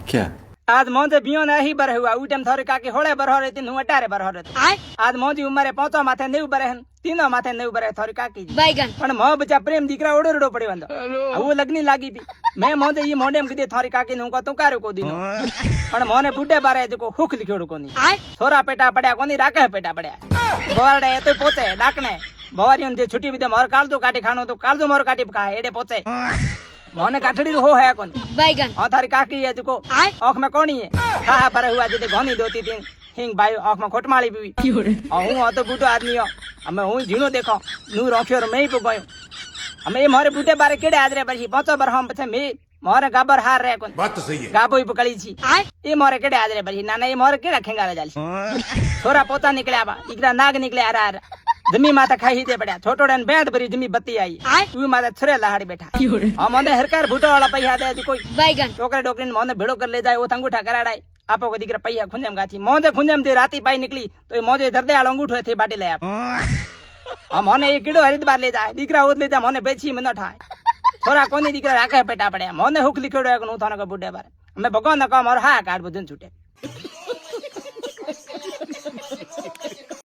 क्या? आज मोजे बियो ने ही बर हुआ उटम थोरे काकी होळे बर होरे तीन अटारे बर होरे आज मोजी उमरे पोचो माथे नेव बरे तीनो माथे नेव बरे थोरी काकी बैगन पण मो बचा प्रेम दीकरा ओडोरडो पड़ी वंदो वो लगनी लागी थी मैं मोजे ये मोडेम कदे थोरी काकी नु को तुकारो को दीनो पण मोने बुड्ढे बारे जको हुख लिखोड़ो कोनी थोरा पेटा पड्या कोनी राके पेटा पड्या बोरडे तो पोचे डाकने बोरियन जे छुट्टी विदे मोर कालदो काटी खानो तो कालदो मोर काटी खाए एडे पोचे मोने काठड़ी हो है कौन बैगन और थारी काकी है जको आंख में कोनी है खा पर हुआ जे घोनी दोती थी हिंग भाई आंख में खोटमाली पीवी और हूं तो बूढ़ो आदमी हो हमें हूं झीणो देखो नू रोक्यो मैं ही गयो हमें ये मोरे बूढ़े बारे केड़े आदरे पर पहुंचो बर हम पछे मैं मोरे गाबर हार रे कोन बात तो सही है। गाबो ही पकड़ी छी ये मोरे केड़े आदरे पर ना ये मोरे केड़ा खेंगावे जाली छोरा पोता निकल्या बा इकरा नाग निकले आ जमी माता खाई दे पड़ा छोटोड़न बैंड भरी जमी बत्ती आई तू माता छुरे लहाड़ी बैठा हम मोने हरकार भूटो वाला पैसा दे कोई बैगन टोकरे टोकरी मोने भेड़ो कर ले जाए वो अंगूठा कराड़ाई आपो को दीकरा पैया खुंजम गाथी मोजे खुंजम थी राती पाई निकली तो ये मोजे दर्दे वाला अंगूठो थी बाटी ले आप हम मोने ये कीड़ो हरिद्वार ले जाए दीकरा ओद ले जा मोने बेची मनो ठाए थोड़ा कोनी दीकरा राखे पेटा पड़े मोने हुक लिखोड़ो है नु थाने को बुड्ढे बारे हमें भगवान का मोर हा काट बुझन छूटे